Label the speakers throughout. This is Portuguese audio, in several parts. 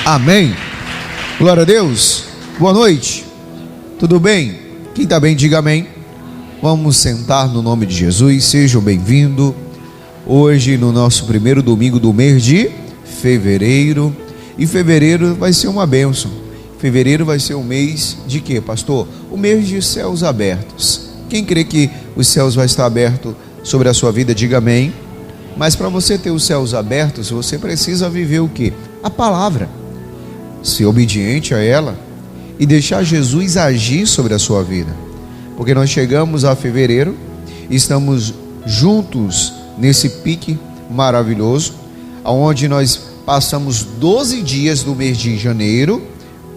Speaker 1: Amém. Glória a Deus. Boa noite. Tudo bem? Quem está bem, diga amém. Vamos sentar no nome de Jesus. Sejam bem-vindos. Hoje no nosso primeiro domingo do mês de fevereiro. E fevereiro vai ser uma bênção. Fevereiro vai ser um mês de quê, pastor? O mês de céus abertos. Quem crê que os céus vai estar aberto sobre a sua vida, diga amém. Mas para você ter os céus abertos, você precisa viver o quê? A palavra. Ser obediente a ela e deixar Jesus agir sobre a sua vida. Porque nós chegamos a fevereiro, estamos juntos nesse pique maravilhoso, onde nós passamos 12 dias do mês de janeiro,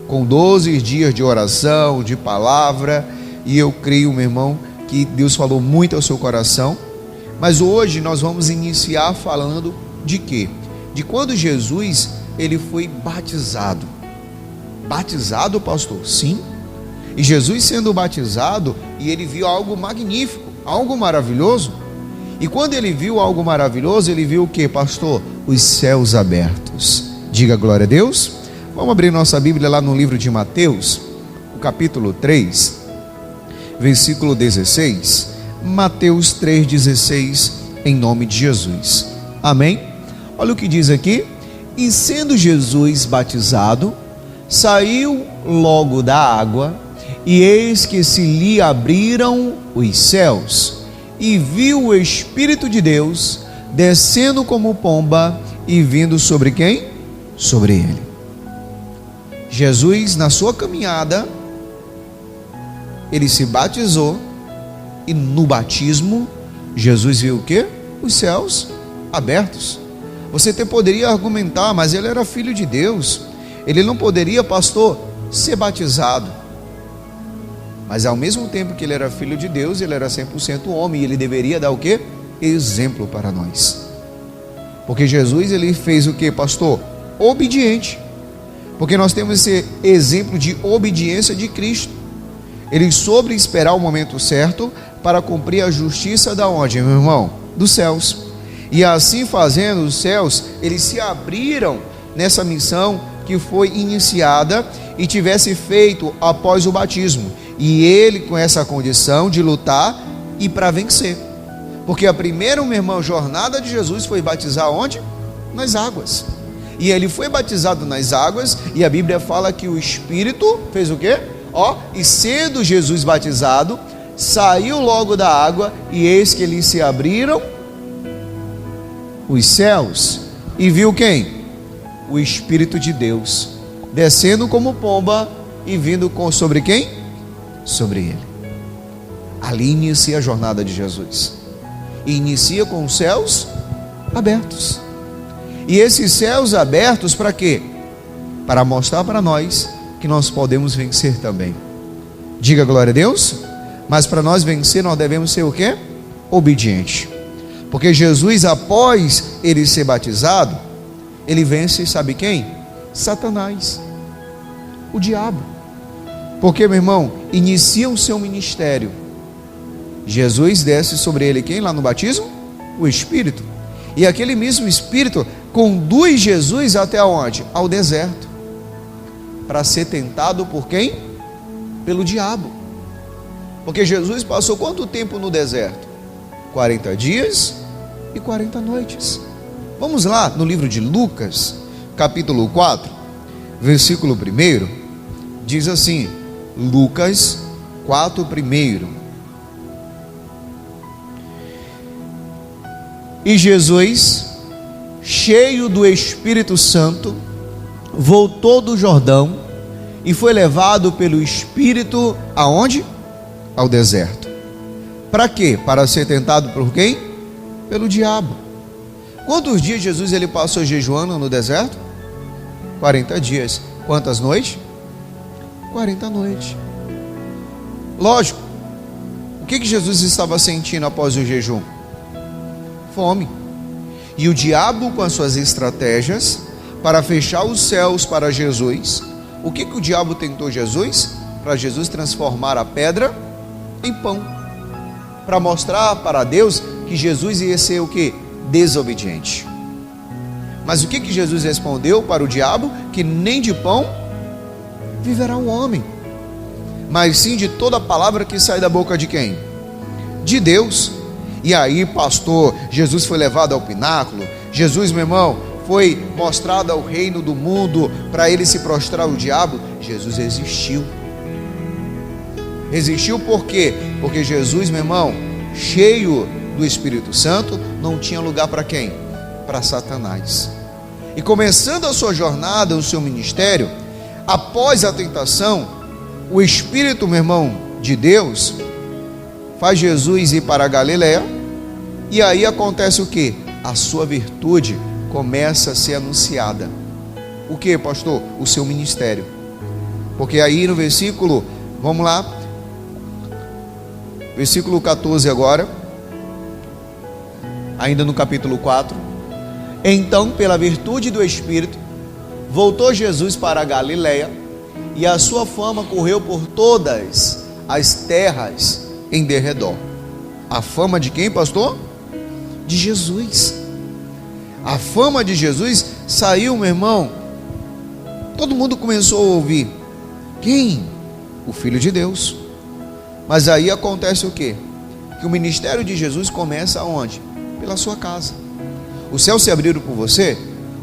Speaker 1: com 12 dias de oração, de palavra, e eu creio, meu irmão, que Deus falou muito ao seu coração. Mas hoje nós vamos iniciar falando de quê? De quando Jesus, ele foi batizado. Batizado, pastor? Sim. E Jesus sendo batizado, e ele viu algo magnífico, algo maravilhoso. E quando ele viu algo maravilhoso, ele viu o que, pastor? Os céus abertos. Diga glória a Deus. Vamos abrir nossa Bíblia lá no livro de Mateus, o capítulo 3, versículo 16. Mateus 3,16, em nome de Jesus. Amém? Olha o que diz aqui. E sendo Jesus batizado, saiu logo da água, e eis que se lhe abriram os céus, e viu o Espírito de Deus descendo como pomba e vindo sobre quem? Sobre ele. Jesus, na sua caminhada, ele se batizou, e no batismo, Jesus viu o quê? Os céus abertos. Você até poderia argumentar, mas ele era filho de Deus, ele não poderia, pastor, ser batizado. Mas ao mesmo tempo que ele era filho de Deus, ele era 100% homem, e ele deveria dar o quê? Exemplo para nós. Porque Jesus, ele fez o quê, pastor? Obediente. Porque nós temos esse exemplo de obediência de Cristo. Ele soube esperar o momento certo para cumprir a justiça da onde, meu irmão? Dos céus. E assim fazendo, os céus, eles se abriram nessa missão que foi iniciada e tivesse feito após o batismo. E ele com essa condição de lutar e para vencer. Porque a primeira, meu irmão, jornada de Jesus foi batizar onde? Nas águas. E ele foi batizado nas águas, e a Bíblia fala que o Espírito fez o quê? E sendo Jesus batizado, saiu logo da água, e eis que lhe se abriram os céus, e viu quem? O Espírito de Deus descendo como pomba e vindo sobre quem? Sobre ele. Ali inicia a jornada de Jesus, e inicia com os céus abertos. E esses céus abertos para quê? Para mostrar para nós que nós podemos vencer também. Diga glória a Deus. Mas para nós vencer, nós devemos ser o quê? Obediente. Porque Jesus, após ele ser batizado, ele vence, sabe quem? Satanás, o diabo. Porque, meu irmão, inicia o seu ministério. Jesus desce sobre ele quem lá no batismo? O Espírito. E aquele mesmo Espírito conduz Jesus até onde? Ao deserto. Para ser tentado por quem? Pelo diabo. Porque Jesus passou quanto tempo no deserto? 40 dias e 40 noites. Vamos lá no livro de Lucas, capítulo 4, versículo 1, diz assim, Lucas 4, 1. E Jesus, cheio do Espírito Santo, voltou do Jordão e foi levado pelo Espírito aonde? Ao deserto. Para quê? Para ser tentado por quem? Pelo diabo. Quantos dias Jesus ele passou jejuando no deserto? 40 dias. Quantas noites? 40 noites. Lógico. O que Jesus estava sentindo após o jejum? Fome. E o diabo, com as suas estratégias para fechar os céus para Jesus, o que o diabo tentou Jesus? Para Jesus transformar a pedra em pão, para mostrar para Deus que Jesus ia ser o que? Desobediente. Mas o que Jesus respondeu para o diabo? Que nem de pão viverá o homem, mas sim de toda palavra que sai da boca de quem? De Deus. E aí, pastor, Jesus foi levado ao pináculo. Jesus, meu irmão, foi mostrado ao reino do mundo para ele se prostrar ao diabo. Jesus resistiu. Resistiu por quê? Porque Jesus, meu irmão, cheio do Espírito Santo, não tinha lugar para quem? Para Satanás. E começando a sua jornada, o seu ministério, após a tentação, o Espírito, meu irmão, de Deus, faz Jesus ir para a Galileia, e aí acontece o que? A sua virtude começa a ser anunciada. O que, pastor? O seu ministério. Porque aí no versículo, vamos lá, versículo 14 agora, ainda no capítulo 4. Então, pela virtude do Espírito, voltou Jesus para a Galileia, e a sua fama correu por todas as terras em derredor. A fama de quem, pastor? De Jesus. A fama de Jesus saiu, meu irmão. Todo mundo começou a ouvir. Quem? O Filho de Deus. Mas aí acontece o quê? Que o ministério de Jesus começa aonde? Pela sua casa. O céu se abriu por você?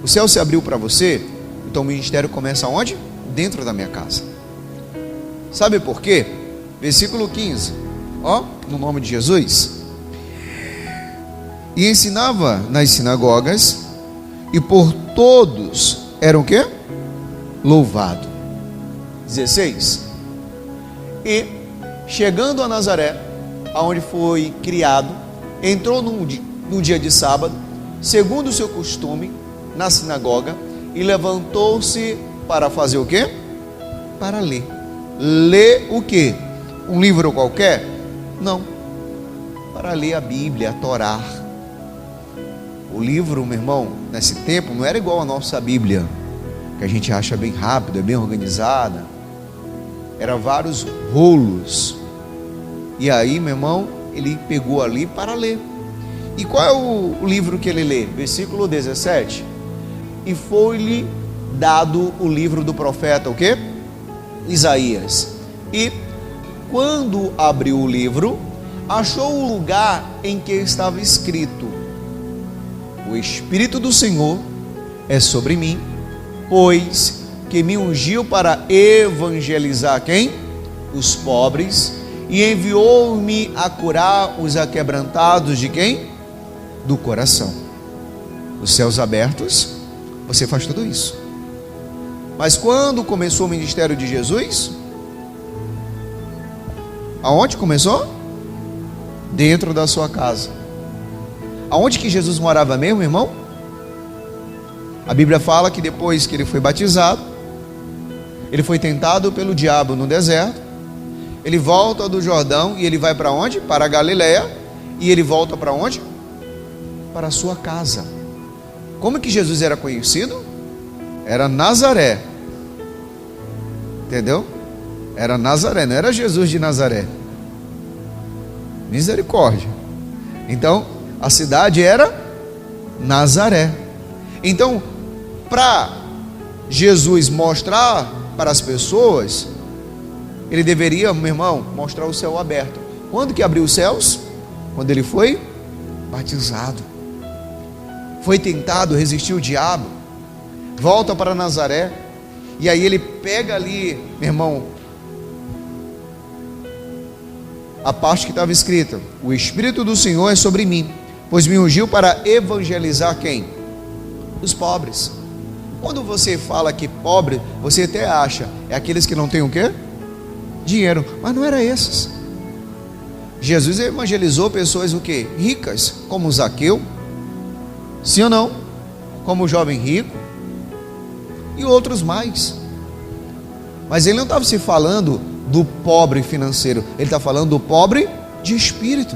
Speaker 1: O céu se abriu para você? Então o ministério começa aonde? Dentro da minha casa. Sabe por quê? Versículo 15. Ó, no nome de Jesus. E ensinava nas sinagogas, e por todos era o quê? Louvado. 16. E chegando a Nazaré, aonde foi criado, entrou no dia de sábado, segundo o seu costume, na sinagoga, e levantou-se para fazer o quê? Para ler. Ler o quê? Um livro qualquer? Não. Para ler a Bíblia, a Torá. O livro, meu irmão, nesse tempo não era igual a nossa Bíblia, que a gente acha bem rápida, bem organizada. Era vários rolos. E aí, meu irmão, ele pegou ali para ler. E qual é o livro que ele lê? Versículo 17. E foi-lhe dado o livro do profeta, o quê? Isaías. E quando abriu o livro, achou o lugar em que estava escrito: o Espírito do Senhor é sobre mim, pois que me ungiu para evangelizar quem? Os pobres, e enviou-me a curar os aquebrantados de quem? Do coração. Os céus abertos, você faz tudo isso. Mas quando começou o ministério de Jesus? Aonde começou? Dentro da sua casa. Aonde que Jesus morava mesmo, irmão? A Bíblia fala que depois que ele foi batizado, ele foi tentado pelo diabo no deserto, ele volta do Jordão e ele vai para onde? Para a Galileia. E ele volta para onde? Para a sua casa. Como que Jesus era conhecido? Era Nazaré. Entendeu? Era Nazaré, não era Jesus de Nazaré. Misericórdia. Então, a cidade era Nazaré. Então, para Jesus mostrar para as pessoas, ele deveria, meu irmão, mostrar o céu aberto. Quando que abriu os céus? Quando ele foi batizado. Foi tentado, resistiu o diabo. Volta para Nazaré. E aí ele pega ali, meu irmão, a parte que estava escrita: o Espírito do Senhor é sobre mim, pois me ungiu para evangelizar quem? Os pobres. Quando você fala que pobre, você até acha, é aqueles que não têm o quê? Dinheiro. Mas não era esses. Jesus evangelizou pessoas o quê? Ricas, como Zaqueu. Sim ou não? Como o jovem rico. E outros mais. Mas ele não estava se falando do pobre financeiro, ele está falando do pobre de espírito.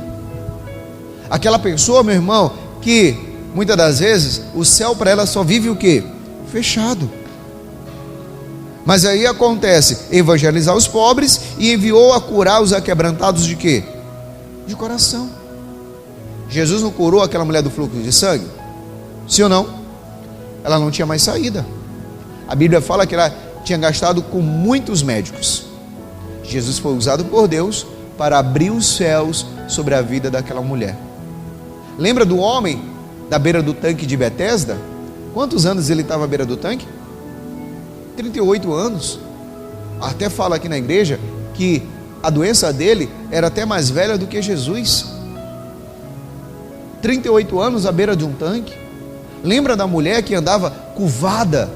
Speaker 1: Aquela pessoa, meu irmão, que muitas das vezes o céu para ela só vive o quê? Fechado. Mas aí acontece, evangelizar os pobres e enviou a curar os aquebrantados de quê? De coração. Jesus não curou aquela mulher do fluxo de sangue? Sim ou não? ela não tinha mais saída. A Bíblia fala que ela tinha gastado com muitos médicos. Jesus foi usado por Deus para abrir os céus sobre a vida daquela mulher. Lembra do homem da beira do tanque de Betesda? Quantos anos ele estava à beira do tanque? 38 anos. Até fala aqui na igreja que a doença dele era até mais velha do que Jesus. 38 anos à beira de um tanque. Lembra da mulher que andava curvada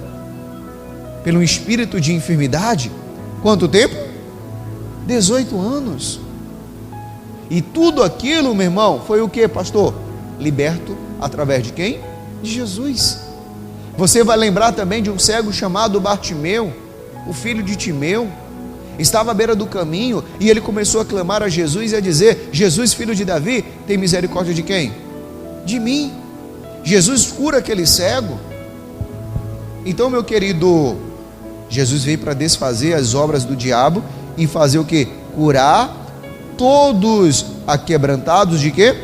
Speaker 1: pelo espírito de enfermidade? Quanto tempo? 18 anos. E tudo aquilo, meu irmão, foi o que, pastor? Liberto através de quem? De Jesus. Você vai lembrar também de um cego chamado Bartimeu, o filho de Timeu. Estava à beira do caminho e ele começou a clamar a Jesus e a dizer: Jesus, filho de Davi, tem misericórdia de quem? De mim. Jesus cura aquele cego. Então, meu querido, Jesus veio para desfazer as obras do diabo e fazer o que? Curar todos aquebrantados de quê?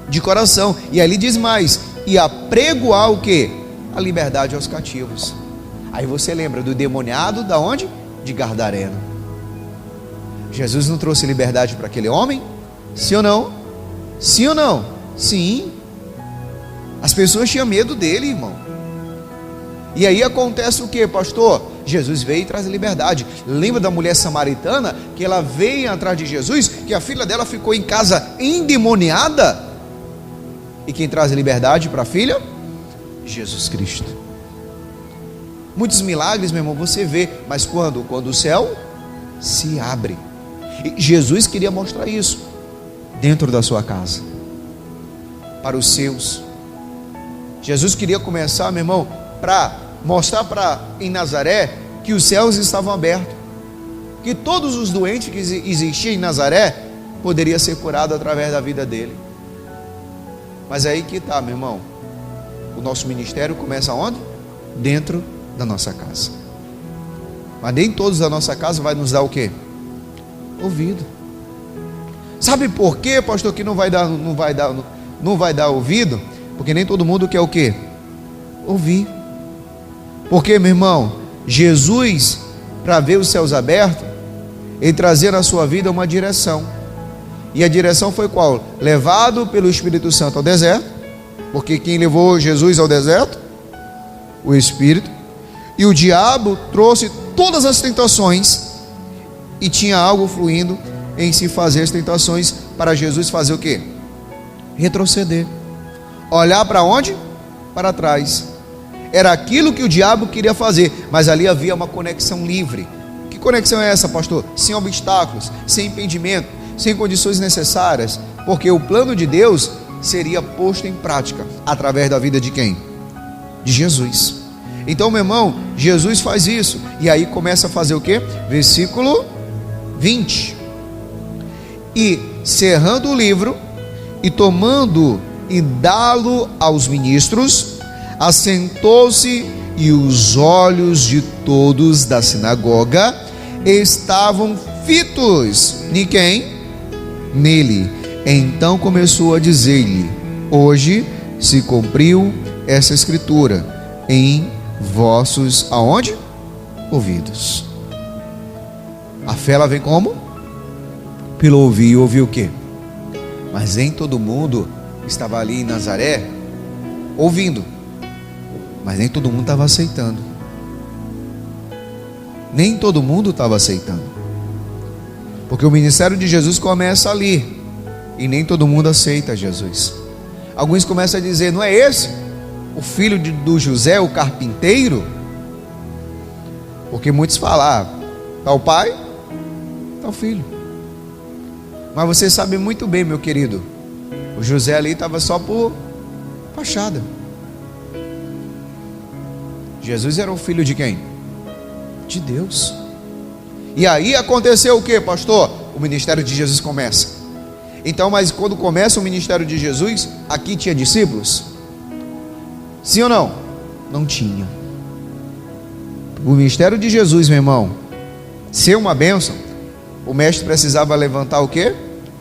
Speaker 1: De coração. E ali diz mais: e apregoar o que? A liberdade aos cativos. Aí você lembra do demoniado da onde? De Gadareno. Jesus não trouxe liberdade para aquele homem? Sim ou não? Sim ou não? Sim. As pessoas tinham medo dele, irmão. E aí acontece o que, pastor? Jesus veio e traz liberdade. Lembra da mulher samaritana que ela veio atrás de Jesus, que a filha dela ficou em casa endemoniada? E quem traz liberdade para a filha? Jesus Cristo. Muitos milagres, meu irmão, você vê, mas quando? Quando o céu se abre. E Jesus queria mostrar isso dentro da sua casa, para os seus. Jesus queria começar, meu irmão, para mostrar em Nazaré que os céus estavam abertos, que todos os doentes que existiam em Nazaré poderia ser curado através da vida dele. Mas aí que está, meu irmão, o nosso ministério começa onde? Dentro da nossa casa. Mas nem todos da nossa casa vai nos dar o quê? Ouvido. Sabe por quê, pastor, que não vai dar ouvido? Porque nem todo mundo quer o quê? Ouvir. Porque, meu irmão, Jesus, para ver os céus abertos, ele trazia na sua vida uma direção. E a direção foi qual? Levado pelo Espírito Santo ao deserto. Porque quem levou Jesus ao deserto? O Espírito. E o diabo trouxe todas as tentações, e tinha algo fluindo em se fazer as tentações, para Jesus fazer o quê? Retroceder. Olhar para onde? Para trás. Era aquilo que o diabo queria fazer, mas ali havia uma conexão livre. Que conexão é essa, pastor? Sem obstáculos, sem impedimento, sem condições necessárias, porque o plano de Deus seria posto em prática através da vida de quem? De Jesus. Então, meu irmão, Jesus faz isso, e aí começa a fazer o quê? Versículo 20. E cerrando o livro, e tomando e dá-lo aos ministros, assentou-se, e os olhos de todos da sinagoga estavam fitos em quem? Nele. Então começou a dizer-lhe: hoje se cumpriu essa escritura em vossos, aonde? Ouvidos. A fé, ela vem como? Pelo ouvir. E ouvir o quê? Mas nem todo mundo estava ali em Nazaré ouvindo, mas nem todo mundo estava aceitando. Nem todo mundo estava aceitando, porque o ministério de Jesus começa ali, e nem todo mundo aceita Jesus. Alguns começam a dizer: não é esse o filho do José, o carpinteiro? Porque muitos falam: está o pai, está o filho. Mas você sabe muito bem, meu querido, o José ali estava só por fachada. Jesus era o filho de quem? De Deus. E aí aconteceu o que, pastor? O ministério de Jesus começa. Então, mas quando começa o ministério de Jesus, aqui tinha discípulos? Sim ou não? Não tinha. O ministério de Jesus, meu irmão, ser uma bênção, o mestre precisava levantar o quê?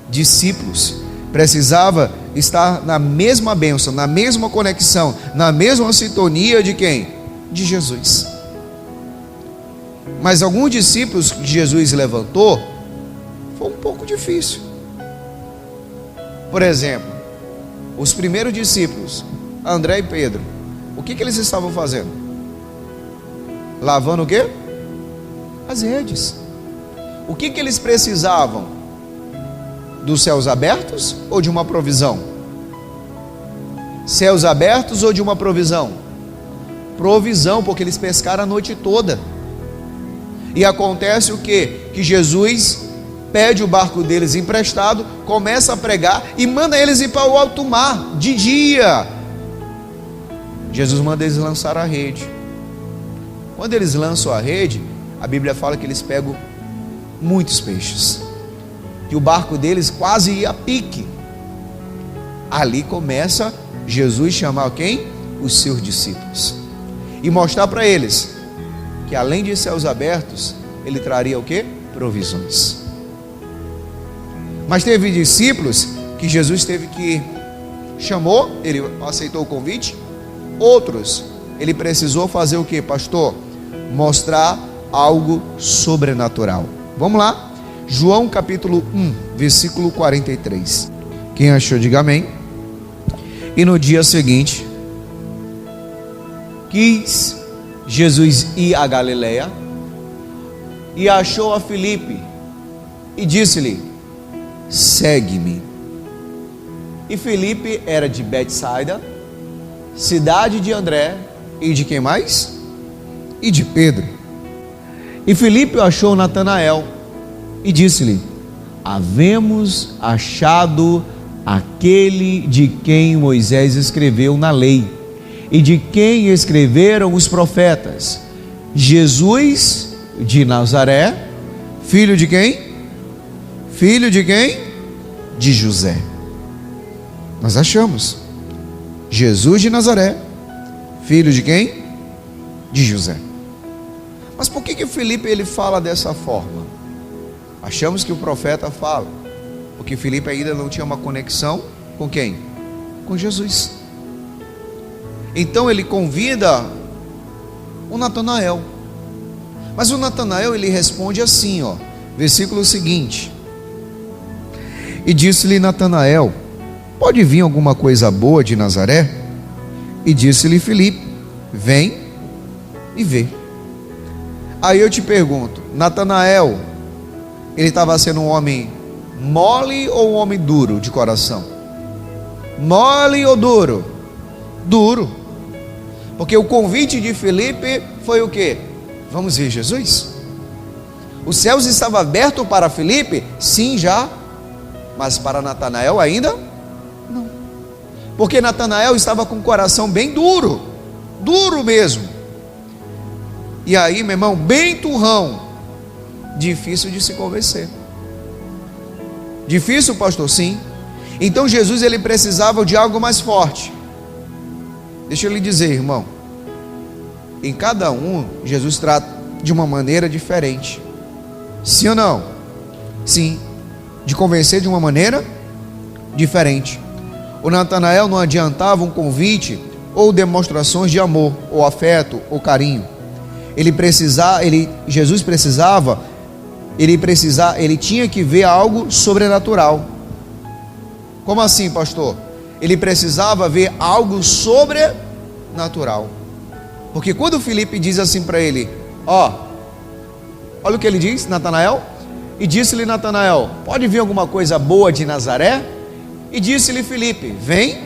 Speaker 1: Discípulos. Precisava estar na mesma bênção, na mesma conexão, na mesma sintonia de quem? De Jesus. Mas alguns discípulos que Jesus levantou, foi um pouco difícil. Por exemplo, os primeiros discípulos, André e Pedro, o que eles estavam fazendo? Lavando o quê? As redes. O que eles precisavam? Dos céus abertos ou de uma provisão? Céus abertos ou de uma provisão? Provisão, porque eles pescaram a noite toda. E acontece o quê? Que Jesus pede o barco deles emprestado, começa a pregar e manda eles ir para o alto mar, de dia. Jesus manda eles lançar a rede. Quando eles lançam a rede, a Bíblia fala que eles pegam muitos peixes. E o barco deles quase ia a pique. Ali começa Jesus chamar quem? Os seus discípulos. E mostrar para eles que além de céus abertos, ele traria o quê? Provisões. Mas teve discípulos que Jesus teve que chamou, ele aceitou o convite. Outros, ele precisou fazer o quê, pastor? Mostrar algo sobrenatural. Vamos lá? João capítulo 1, versículo 43. Quem achou, diga amém. E no dia seguinte, quis Jesus ir a Galileia, e achou a Filipe, e disse-lhe: segue-me. E Filipe era de Betsaida, cidade de André, e de quem mais? E de Pedro. E Filipe achou Natanael, e disse-lhe: havemos achado aquele de quem Moisés escreveu na lei, e de quem escreveram os profetas, Jesus de Nazaré, filho de quem? Filho de quem? De José. Nós achamos Jesus de Nazaré, filho de quem? De José. Mas por que Filipe ele fala dessa forma? Achamos que o profeta fala, porque Filipe ainda não tinha uma conexão com quem? Com Jesus. Então ele convida o Natanael. Mas o Natanael ele responde assim, ó, versículo seguinte. E disse-lhe Natanael: pode vir alguma coisa boa de Nazaré? E disse-lhe Filipe: vem e vê. Aí eu te pergunto, Natanael, ele estava sendo um homem mole ou um homem duro de coração? Mole ou duro? Duro. Porque o convite de Filipe foi o quê? Vamos ver Jesus? Os céus estavam abertos para Filipe? Sim, já. Mas para Natanael ainda? Não. Porque Natanael estava com o coração bem duro. Duro mesmo. E aí, meu irmão, bem turrão. Difícil de se convencer. Difícil, pastor? Sim. Então Jesus ele precisava de algo mais forte. Deixa eu lhe dizer, irmão, em cada um Jesus trata de uma maneira diferente. Sim ou não? Sim. De convencer de uma maneira diferente. O Natanael não adiantava um convite ou demonstrações de amor, ou afeto, ou carinho. Jesus precisava, ele tinha que ver algo sobrenatural. Como assim, pastor? Ele precisava ver algo sobrenatural. Porque quando o Filipe diz assim para ele, olha o que ele diz, Natanael. E disse-lhe Natanael: pode vir alguma coisa boa de Nazaré? E disse-lhe Filipe: vem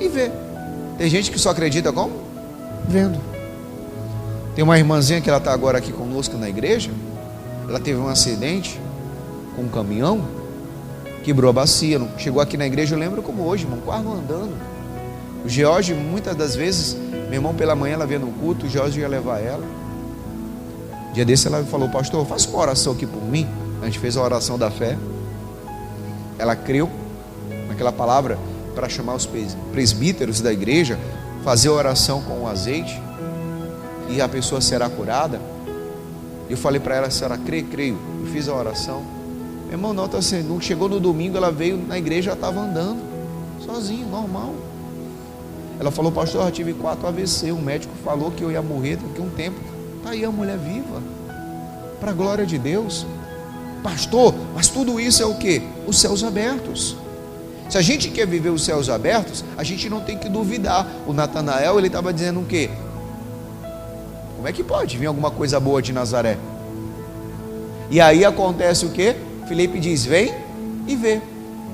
Speaker 1: e vê. Tem gente que só acredita como? Vendo. Tem uma irmãzinha que ela está agora aqui conosco na igreja. Ela teve um acidente com um caminhão, quebrou a bacia, chegou aqui na igreja, eu lembro como hoje, irmão, quase não andando. O George, muitas das vezes, meu irmão, pela manhã ela veio no culto, o George ia levar ela. Dia desse ela falou: pastor, faça uma oração aqui por mim. A gente fez a oração da fé. Ela creu naquela palavra para chamar os presbíteros da igreja, fazer a oração com o azeite, e a pessoa será curada. Eu falei para ela: a senhora crê? Creio. Eu fiz a oração. Meu irmão, não chegou no domingo, ela veio na igreja, já estava andando. sozinho, normal. Ela falou: pastor, eu tive 4 AVC, o médico falou que eu ia morrer daqui a um tempo. Está aí a mulher viva, para a glória de Deus. Pastor, mas tudo isso é o que? Os céus abertos. Se a gente quer viver os céus abertos, a gente não tem que duvidar. O Natanael, ele estava dizendo o quê? Como é que pode vir alguma coisa boa de Nazaré? E aí acontece o quê? Filipe diz: vem e vê.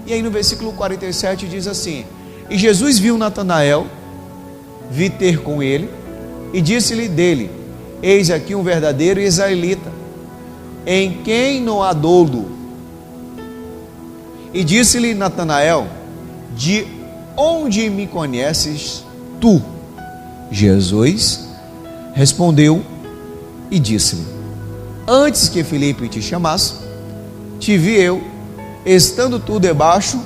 Speaker 1: E aí no versículo 47 diz assim: e Jesus viu Natanael vir ter com ele, e disse-lhe dele: eis aqui um verdadeiro israelita, em quem não há dolo. E disse-lhe Natanael: de onde me conheces tu? Jesus respondeu e disse-lhe: antes que Filipe te chamasse, te vi eu, estando tu debaixo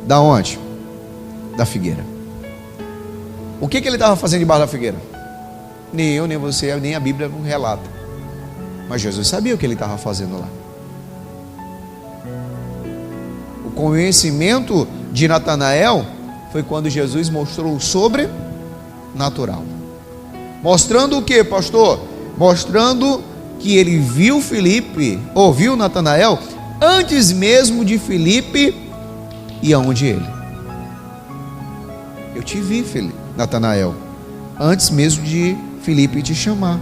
Speaker 1: da onde? Da figueira. O que ele estava fazendo debaixo da figueira? Nem eu, nem você, nem a Bíblia não relata. Mas Jesus sabia o que ele estava fazendo lá. O conhecimento de Natanael foi quando Jesus mostrou o sobrenatural. Mostrando o que, pastor? Mostrando que ele viu Filipe, ouviu Natanael, antes mesmo de Filipe ir aonde ele. Eu te vi, Natanael, antes mesmo de Filipe te chamar.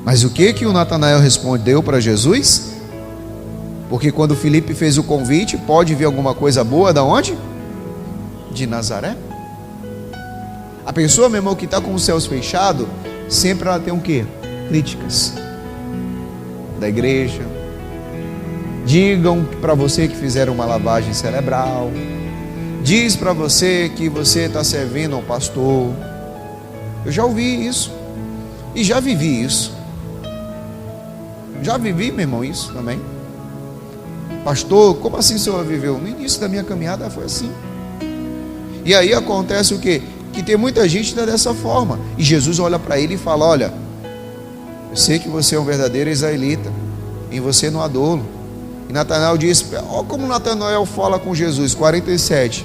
Speaker 1: Mas o que o Natanael respondeu para Jesus? Porque quando Filipe fez o convite, pode vir alguma coisa boa da onde? De Nazaré. A pessoa, meu irmão, que está com os céus fechados, sempre ela tem o quê? Críticas da igreja. Digam para você que fizeram uma lavagem cerebral. Diz para você que você está servindo ao pastor. Eu já ouvi isso e já vivi isso. Já vivi, meu irmão, isso também. Pastor, como assim o senhor viveu? No início da minha caminhada foi assim. E aí acontece o quê? Que tem muita gente que está dessa forma. E Jesus olha para ele e fala: olha, eu sei que você é um verdadeiro israelita, em você não há dolo. E Natanael diz: olha como Natanael fala com Jesus. 47.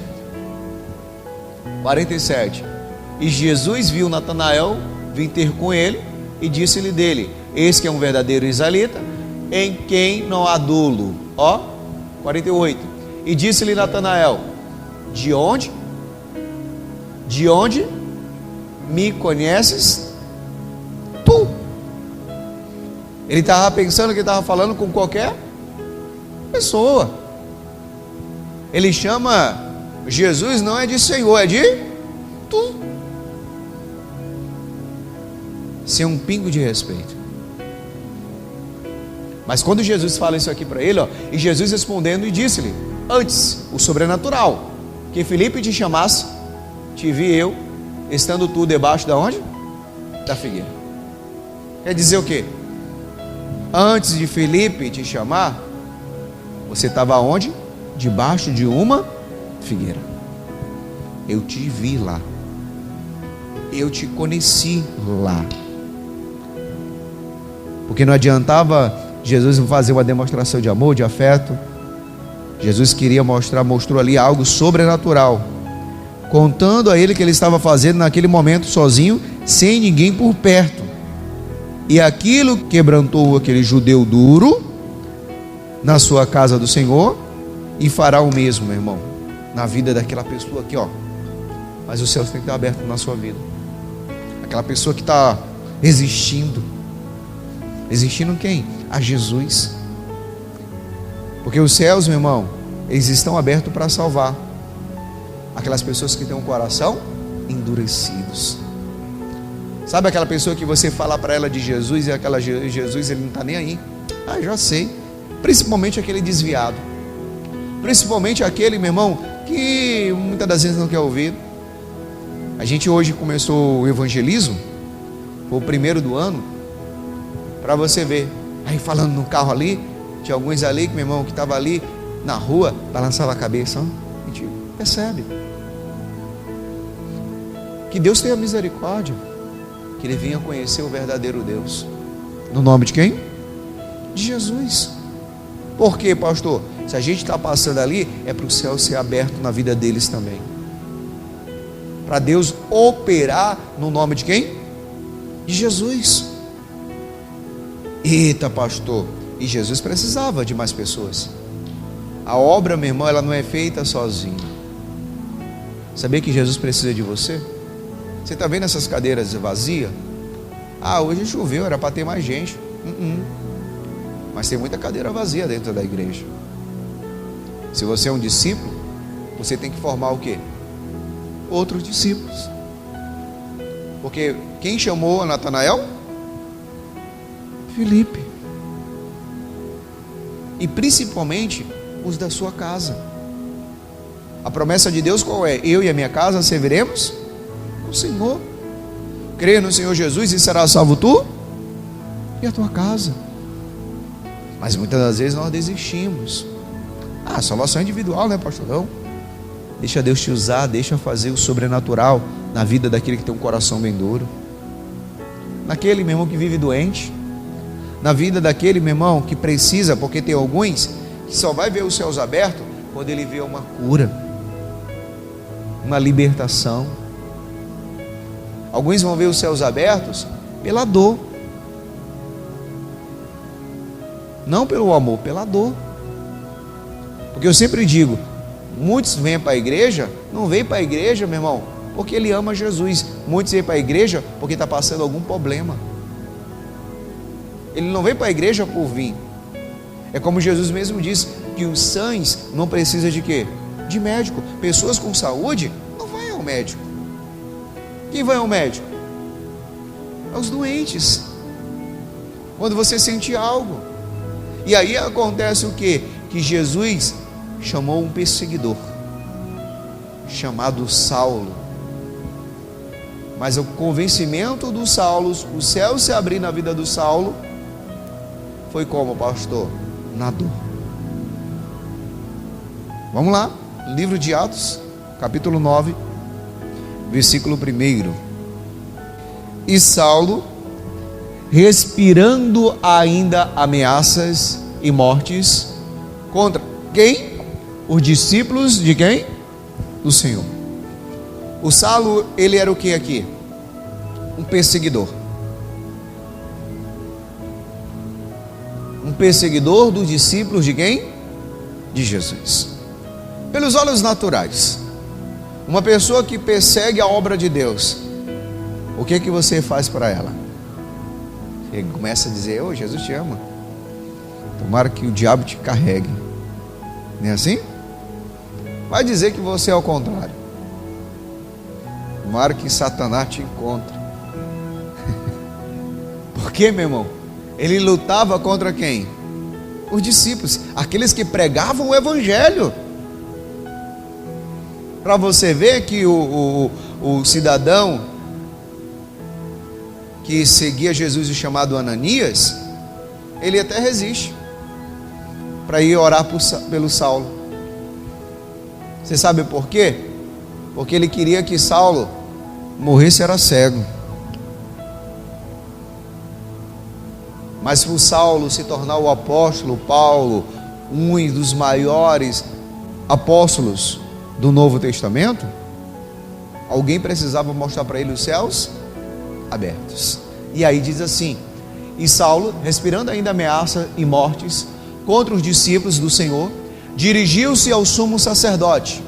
Speaker 1: E Jesus viu Natanael vir ter com ele, e disse-lhe dele: eis que é um verdadeiro israelita, em quem não há dolo. 48. E disse-lhe Natanael: de onde? De onde me conheces tu? Ele estava pensando que estava falando com qualquer pessoa. Ele chama Jesus, não é de Senhor, é de tu. Sem um pingo de respeito. Mas quando Jesus fala isso aqui para ele, e Jesus respondendo e disse-lhe: antes, o sobrenatural, que Filipe te chamasse, te vi eu, estando tu debaixo da onde? Da figueira. Quer dizer o quê? Antes de Filipe te chamar, você estava onde? Debaixo de uma figueira. Eu te vi lá. Eu te conheci lá. Porque não adiantava Jesus fazer uma demonstração de amor, de afeto. Jesus queria mostrou ali algo sobrenatural, contando a ele que ele estava fazendo naquele momento sozinho, sem ninguém por perto. E aquilo quebrantou aquele judeu duro na sua casa do Senhor, e fará o mesmo, meu irmão, na vida daquela pessoa aqui, mas os céus têm que estar abertos na sua vida. Aquela pessoa que está resistindo quem? A Jesus. Porque os céus, meu irmão, eles estão abertos para salvar aquelas pessoas que têm um coração endurecidos. Sabe aquela pessoa que você fala para ela de Jesus, e aquela Jesus, ele não está nem aí? Já sei. Principalmente aquele desviado. Principalmente aquele, meu irmão, que muitas das vezes não quer ouvir. A gente hoje começou o evangelismo, foi o primeiro do ano, para você ver. Aí falando no carro ali, tinha alguns ali, meu irmão, que estava ali na rua, balançava a cabeça. A gente percebe. Que Deus tenha misericórdia, que ele venha conhecer o verdadeiro Deus. No nome de quem? De Jesus. Por quê, pastor? Se a gente está passando ali, é para o céu ser aberto na vida deles também. Para Deus operar no nome de quem? De Jesus. Eita, pastor. E Jesus precisava de mais pessoas. A obra, meu irmão, ela não é feita sozinho. Sabia que Jesus precisa de você? Você está vendo essas cadeiras vazias? Ah, hoje choveu, era para ter mais gente. Mas tem muita cadeira vazia dentro da igreja. Se você é um discípulo, você tem que formar o quê? Outros discípulos. Porque quem chamou a Natanael? Filipe. E principalmente os da sua casa. A promessa de Deus qual é? Eu e a minha casa serviremos o Senhor. Creia no Senhor Jesus e será salvo tu e a tua casa. Mas muitas das vezes nós desistimos. Ah, salvação individual, né, pastor? Não. Deixa Deus te usar, deixa fazer o sobrenatural na vida daquele que tem um coração bem duro, naquele, meu irmão, que vive doente, na vida daquele, meu irmão, que precisa, porque tem alguns que só vai ver os céus abertos quando ele vê uma cura, uma libertação. Alguns vão ver os céus abertos pela dor, não pelo amor, pela dor. Porque eu sempre digo, muitos vêm para a igreja, não vêm para a igreja, meu irmão, porque ele ama Jesus. Muitos vêm para a igreja porque está passando algum problema. Ele não vem para a igreja por vir. É como Jesus mesmo disse, que os sãs não precisam de quê? De médico. Pessoas com saúde não vão ao médico. Quem vai ao médico? Aos doentes. Quando você sente algo. E aí acontece o quê? Que Jesus chamou um perseguidor chamado Saulo. Mas o convencimento do Saulo, o céu se abrir na vida do Saulo, foi como, pastor? Na dor. Vamos lá, livro de Atos, capítulo 9, versículo 1. E Saulo, respirando ainda ameaças e mortes contra quem? Os discípulos de quem? Do Senhor. O Saulo, ele era o que aqui? Um perseguidor. Um perseguidor dos discípulos de quem? De Jesus. Pelos olhos naturais, uma pessoa que persegue a obra de Deus, o que você faz para ela? Você começa a dizer, ô, Jesus te ama. Tomara que o diabo te carregue. Não é assim? Vai dizer que você é ao contrário. Tomara que Satanás te encontre. Por quê, meu irmão? Ele lutava contra quem? Os discípulos, aqueles que pregavam o evangelho. Para você ver que o cidadão que seguia Jesus, o chamado Ananias, ele até resiste para ir orar pelo Saulo. Você sabe por quê? Porque ele queria que Saulo morresse, era cego. Mas para o Saulo se tornar o apóstolo Paulo, um dos maiores apóstolos do Novo Testamento, alguém precisava mostrar para ele os céus abertos. E aí diz assim: e Saulo, respirando ainda ameaça e mortes contra os discípulos do Senhor, dirigiu-se ao sumo sacerdote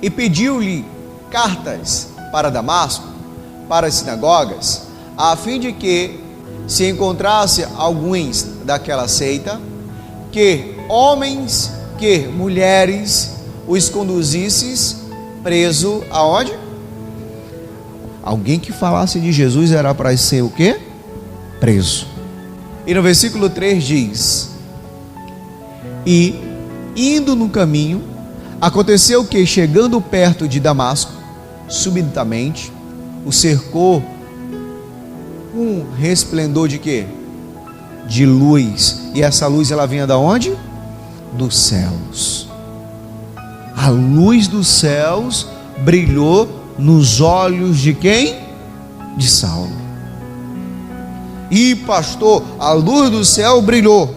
Speaker 1: e pediu-lhe cartas para Damasco, para as sinagogas, a fim de que se encontrasse alguns daquela seita, que homens, que mulheres os conduzisses preso aonde? Alguém que falasse de Jesus era para ser o quê? Preso. E no versículo 3 diz: e indo no caminho, aconteceu que, chegando perto de Damasco, subitamente o cercou um resplendor de quê? De luz. E essa luz, ela vinha da onde? Dos céus. A luz dos céus brilhou nos olhos de quem? De Saulo. E pastor, a luz do céu brilhou,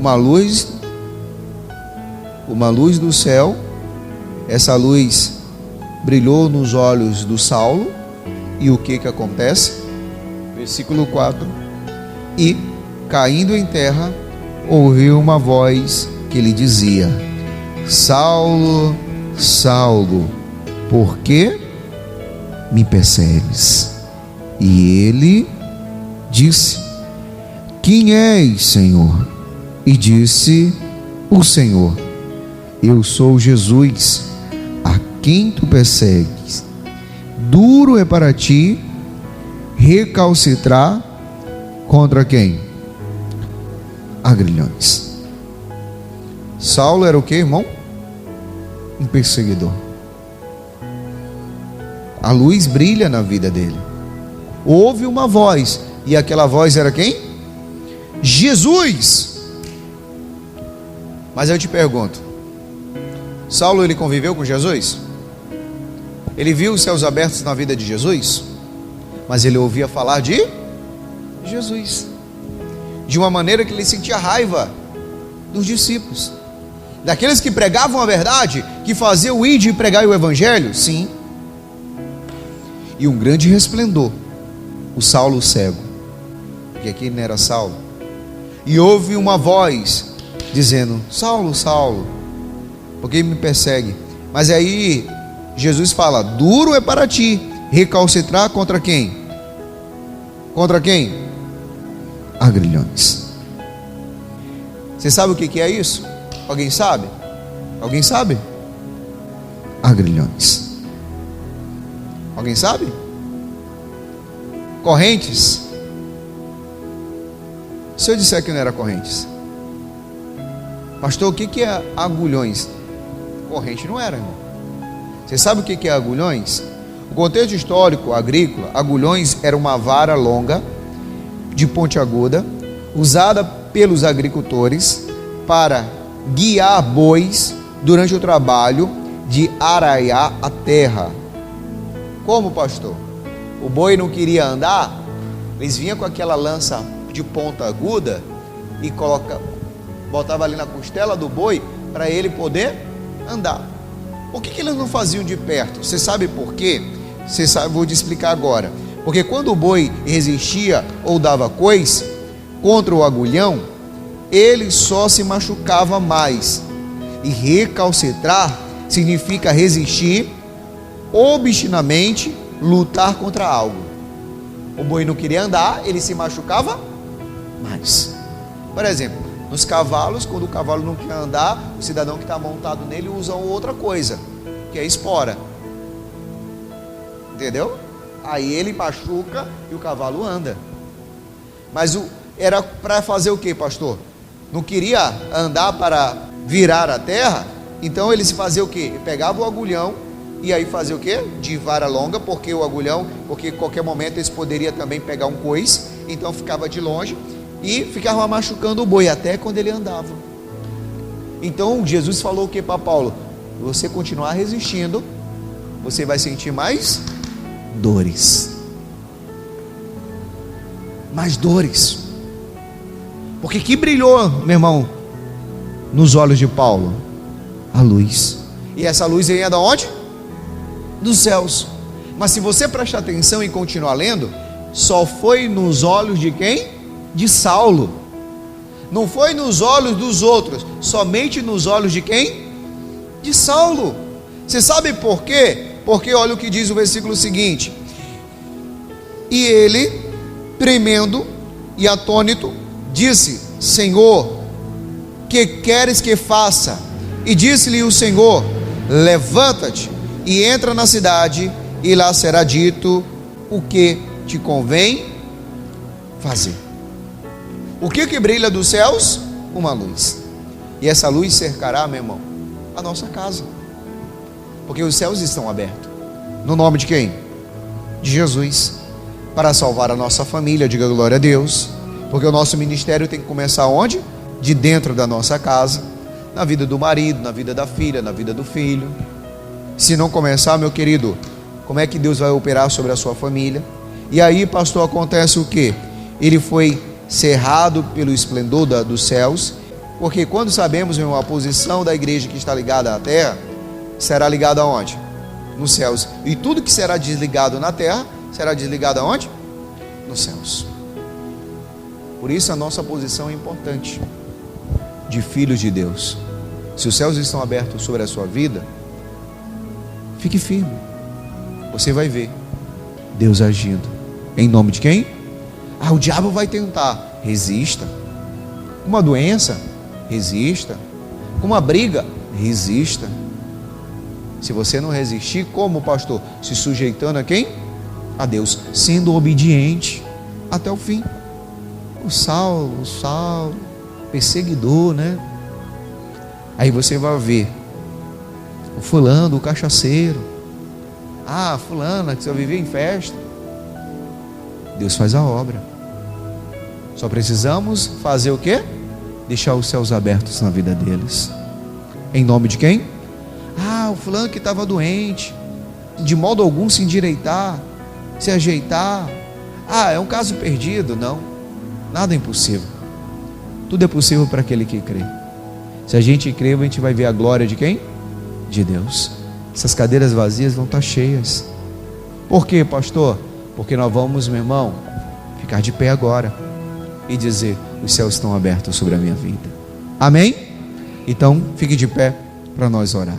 Speaker 1: uma luz do céu. Essa luz brilhou nos olhos do Saulo. E o que acontece? Versículo 4: e caindo em terra, ouviu uma voz que lhe dizia: Saulo, Saulo, por que me persegues? E ele disse: quem és, Senhor? E disse o Senhor: eu sou Jesus, a quem tu persegues. Duro é para ti recalcitrar contra quem? Agrilhões. Saulo era o que, irmão? Um perseguidor. A luz brilha na vida dele. Houve uma voz, e aquela voz era quem? Jesus. Mas eu te pergunto, Saulo, ele conviveu com Jesus? Ele viu os céus abertos na vida de Jesus? Mas ele ouvia falar de Jesus, de uma maneira que ele sentia raiva dos discípulos, daqueles que pregavam a verdade, que faziam o ide e pregar o evangelho, sim. E um grande resplendor, o Saulo cego, que aqui não era Saulo, e houve uma voz dizendo: Saulo, Saulo, por que me persegue? Mas aí Jesus fala: duro é para ti recalcitrar contra quem? Contra quem? Agrilhões. Você sabe o que é isso? Alguém sabe? Alguém sabe? Agrilhões. Alguém sabe? Correntes. Se eu disser que não era correntes, pastor, o que é agulhões? Corrente não era, irmão. Você sabe o que é agulhões? O contexto histórico agrícola, agulhões era uma vara longa, de ponte aguda, usada pelos agricultores para guiar bois durante o trabalho de araiar a terra. Como, pastor? O boi não queria andar, eles vinham com aquela lança de ponta aguda e botava ali na costela do boi para ele poder andar. Por que eles não faziam de perto? Você sabe por quê? Você sabe, vou te explicar agora. Porque quando o boi resistia ou dava coice contra o agulhão, ele só se machucava mais. E recalcitrar significa resistir obstinadamente, lutar contra algo. O boi não queria andar, ele se machucava mais. Por exemplo, nos cavalos, quando o cavalo não quer andar, o cidadão que está montado nele usa outra coisa, que é espora. Entendeu? Aí ele machuca e o cavalo anda. Mas era para fazer o que, pastor? Não queria andar para virar a terra, então ele se fazia o que? Ele pegava o agulhão e aí fazia o que? De vara longa, porque o agulhão, porque em qualquer momento eles poderiam também pegar um coice, então ficava de longe e ficava machucando o boi até quando ele andava. Então Jesus falou o que para Paulo? Você continuar resistindo, você vai sentir mais dores. Mais dores. Porque que brilhou, meu irmão, nos olhos de Paulo? A luz. E essa luz vinha de onde? Dos céus. Mas se você prestar atenção e continuar lendo, só foi nos olhos de quem? De Saulo. Não foi nos olhos dos outros, somente nos olhos de quem? De Saulo. Você sabe por quê? Porque olha o que diz o versículo seguinte: e ele, tremendo e atônito, disse: Senhor, que queres que faça? E disse-lhe o Senhor: levanta-te e entra na cidade, e lá será dito o que te convém fazer. O que brilha dos céus? Uma luz. E essa luz cercará, meu irmão, a nossa casa, porque os céus estão abertos. No nome de quem? De Jesus. Para salvar a nossa família, diga glória a Deus. Porque o nosso ministério tem que começar onde? De dentro da nossa casa, na vida do marido, na vida da filha, na vida do filho. Se não começar, meu querido, como é que Deus vai operar sobre a sua família? E aí, pastor, acontece o quê? Ele foi cerrado pelo esplendor dos céus, Porque quando sabemos, meu irmão, a posição da igreja que está ligada à terra, será ligada aonde? Nos céus. E tudo que será desligado na terra, será desligado aonde? Nos céus. Por isso a nossa posição é importante, de filhos de Deus. Se os céus estão abertos sobre a sua vida, fique firme. Você vai ver Deus agindo. Em nome de quem? O diabo vai tentar. Resista. Uma doença, resista. Uma briga, resista. Se você não resistir, como pastor? Se sujeitando a quem? A Deus, sendo obediente até o fim. O Saulo, perseguidor, né? Aí você vai ver o fulano, o cachaceiro. Fulana que só vivia em festa. Deus faz a obra. Só precisamos fazer o quê? Deixar os céus abertos na vida deles. Em nome de quem? O fulano que estava doente, de modo algum se endireitar, se ajeitar. É um caso perdido. Não, nada é impossível. Tudo é possível para aquele que crê. Se a gente crê, a gente vai ver a glória de quem? De Deus. Essas cadeiras vazias vão estar cheias. Por quê, pastor? Porque nós vamos, meu irmão, ficar de pé agora e dizer: os céus estão abertos sobre a minha vida. Amém? Então, fique de pé para nós orar.